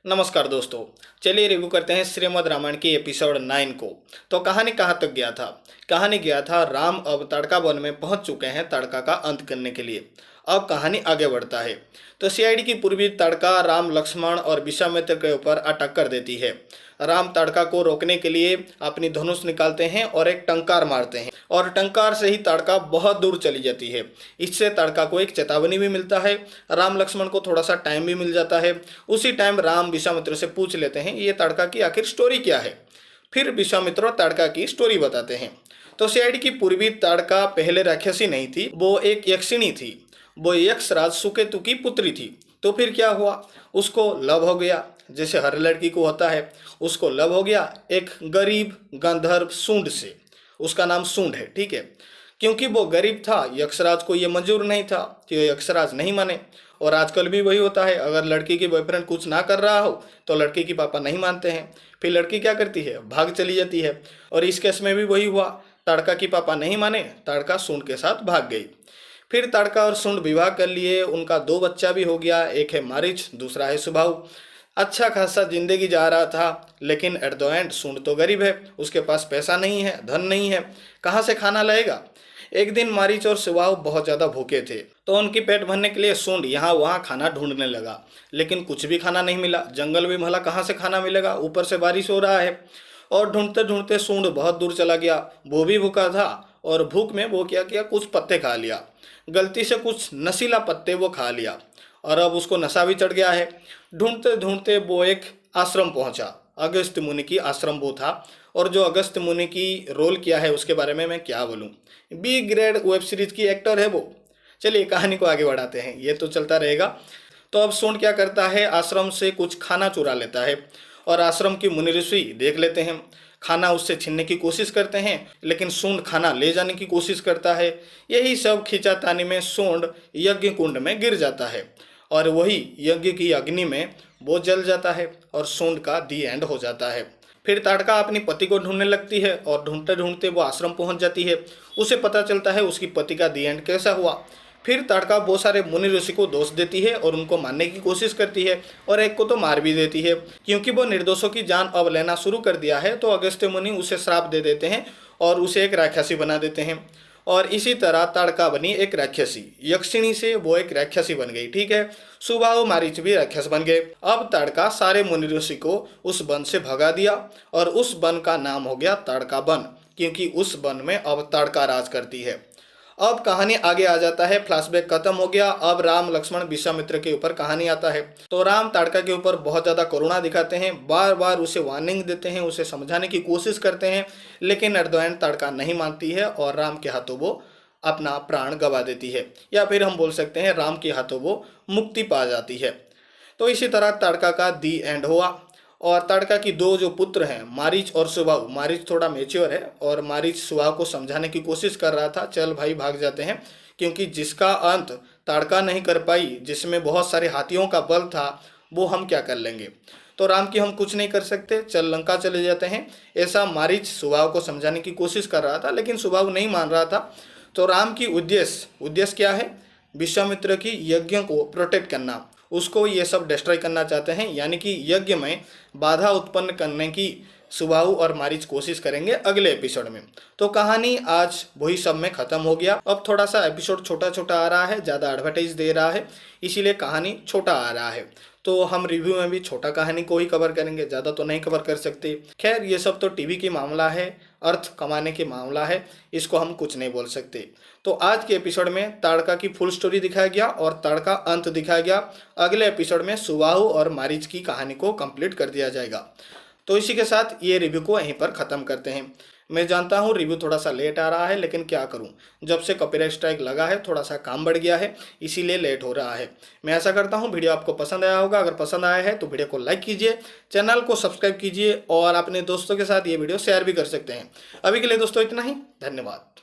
नमस्कार दोस्तों। चलिए रिव्यू करते हैं श्रीमद् रामायण की एपिसोड 9 को। तो कहानी कहाँ तक गया था? कहानी गया था राम अब ताड़का वन में पहुंच चुके हैं ताड़का का अंत करने के लिए। अब कहानी आगे बढ़ता है। तो सीआईडी की पूर्वी ताड़का राम, लक्ष्मण और विश्वामित्र के ऊपर अटैक कर देती है। राम ताड़का को रोकने के लिए अपनी धनुष निकालते हैं और एक टंकार मारते हैं और टंकार से ही ताड़का बहुत दूर चली जाती है। इससे ताड़का को एक चेतावनी भी मिलता है। राम लक्ष्मण को थोड़ा सा टाइम भी मिल जाता है। उसी टाइम राम विश्वामित्र से पूछ लेते हैं ये ताड़का की आखिर स्टोरी क्या है। फिर विश्वामित्र ताड़का की स्टोरी बताते हैं। तो सीआईडी की पूर्वी ताड़का पहले राक्षसी नहीं थी, वो एक यक्षिणी थी। वो यक्षराज सुकेतु की पुत्री थी। तो फिर क्या हुआ, उसको लव हो गया, जैसे हर लड़की को होता है। उसको लव हो गया एक गरीब गंधर्व सूंड से। उसका नाम सूंड है, ठीक है। क्योंकि वो गरीब था, यक्षराज को ये मंजूर नहीं था कि यक्षराज नहीं माने। और आजकल भी वही होता है, अगर लड़की की बॉयफ्रेंड कुछ ना कर रहा हो तो लड़की की पापा नहीं मानते हैं। फिर लड़की क्या करती है, भाग चली जाती है। और इस केस में भी वही हुआ, ताड़का की पापा नहीं माने, ताड़का सूंड के साथ भाग गई। फिर ताड़का और सूंड विवाह कर लिए, उनका 2 बच्चा भी हो गया। एक है मारीच, दूसरा है सुबाहु। अच्छा खासा जिंदगी जा रहा था, लेकिन एट द एंड सूंड तो गरीब है, उसके पास पैसा नहीं है, धन नहीं है, कहाँ से खाना लाएगा। एक दिन मारीच और सुबाहु बहुत ज़्यादा भूखे थे, तो उनकी पेट भरने के लिए सूंड यहाँ वहाँ खाना ढूंढने लगा, लेकिन कुछ भी खाना नहीं मिला। जंगल में भला कहाँ से खाना मिलेगा, ऊपर से बारिश हो रहा है। और ढूंढते ढूंढते सूंड बहुत दूर चला गया। वो भी भूखा था और भूख में वो क्या किया, कुछ पत्ते खा लिया। गलती से कुछ नशीला पत्ते वो खा लिया और अब उसको नशा भी चढ़ गया है। ढूंढते ढूंढते वो एक आश्रम पहुंचा। अगस्त मुनि की आश्रम वो था। और जो अगस्त मुनि की रोल किया है उसके बारे में मैं क्या बोलूं, बी ग्रेड वेब सीरीज की एक्टर है वो। चलिए कहानी को आगे बढ़ाते हैं, ये तो चलता रहेगा। तो अब सूंड क्या करता है, आश्रम से कुछ खाना चुरा लेता है और आश्रम की मुनि ऋषि देख लेते हैं। खाना उससे छीनने की कोशिश करते हैं, लेकिन सूंड खाना ले जाने की कोशिश करता है। यही सब खींचातानी में सूंड यज्ञ कुंड में गिर जाता है और वही यज्ञ की अग्नि में वो जल जाता है और सूंड का दी एंड हो जाता है। फिर ताड़का अपनी पति को ढूंढने लगती है और ढूंढते ढूंढते वो आश्रम पहुंच जाती है। उसे पता चलता है उसकी पति का दी एंड कैसा हुआ। फिर ताड़का बहुत सारे मुनि ऋषि को दोष देती है और उनको मारने की कोशिश करती है और एक को तो मार भी देती है। क्योंकि वो निर्दोषों की जान अब लेना शुरू कर दिया है, तो अगस्त्य मुनि उसे श्राप दे देते हैं और उसे एक राक्षसी बना देते हैं। और इसी तरह ताड़का बनी एक राक्षसी, यक्षिणी से वो एक राक्षसी बन गई, ठीक है। सुबाहु मारीच भी राक्षस बन गए। अब ताड़का सारे मुनि ऋषि को उस वन से भगा दिया और उस वन का नाम हो गया ताड़का वन, क्योंकि उस वन में अब ताड़का राज करती है। अब कहानी आगे आ जाता है, फ्लैशबैक खत्म हो गया। अब राम लक्ष्मण विश्वामित्र के ऊपर कहानी आता है। तो राम ताड़का के ऊपर बहुत ज़्यादा करुणा दिखाते हैं, बार बार उसे वार्निंग देते हैं, उसे समझाने की कोशिश करते हैं, लेकिन एट द एंड ताड़का नहीं मानती है और राम के हाथों वो अपना प्राण गंवा देती है, या फिर हम बोल सकते हैं राम के हाथों वो मुक्ति पा जाती है। तो इसी तरह ताड़का का दी एंड हुआ। और ताड़का की 2 जो पुत्र हैं, मारीच और सुबाहु। मारीच थोड़ा मेच्योर है और मारीच सुबाहु को समझाने की कोशिश कर रहा था, चल भाई भाग जाते हैं, क्योंकि जिसका अंत ताड़का नहीं कर पाई, जिसमें बहुत सारे हाथियों का बल था, वो हम क्या कर लेंगे। तो राम की हम कुछ नहीं कर सकते, चल लंका चले जाते हैं। ऐसा मारीच सुबाहु को समझाने की कोशिश कर रहा था, लेकिन सुबाहु नहीं मान रहा था। तो राम की उद्देश्य क्या है, विश्वामित्र की यज्ञ को प्रोटेक्ट करना, उसको ये सब डिस्ट्रॉय करना चाहते हैं, यानी कि यज्ञ में बाधा उत्पन्न करने की सुबाहु और मारीच कोशिश करेंगे अगले एपिसोड में। तो कहानी आज वही सब में ख़त्म हो गया। अब थोड़ा सा एपिसोड छोटा छोटा आ रहा है, ज़्यादा एडवर्टाइज दे रहा है, इसीलिए कहानी छोटा आ रहा है। तो हम रिव्यू में भी छोटा कहानी को ही कवर करेंगे, ज़्यादा तो नहीं कवर कर सकते। खैर ये सब तो टीवी की मामला है, अर्थ कमाने की मामला है, इसको हम कुछ नहीं बोल सकते। तो आज के एपिसोड में ताड़का की फुल स्टोरी दिखाया गया और ताड़का अंत दिखाया गया। अगले एपिसोड में सुबाहु और मारीच की कहानी को कंप्लीट कर दिया जाएगा। तो इसी के साथ ये रिव्यू को यहीं पर ख़त्म करते हैं। मैं जानता हूँ रिव्यू थोड़ा सा लेट आ रहा है, लेकिन क्या करूँ, जब से कॉपीराइट स्ट्राइक लगा है थोड़ा सा काम बढ़ गया है, इसीलिए लेट हो रहा है। मैं ऐसा करता हूँ वीडियो आपको पसंद आया होगा। अगर पसंद आया है तो वीडियो को लाइक कीजिए, चैनल को सब्सक्राइब कीजिए और अपने दोस्तों के साथ ये वीडियो शेयर भी कर सकते हैं। अभी के लिए दोस्तों इतना ही, धन्यवाद।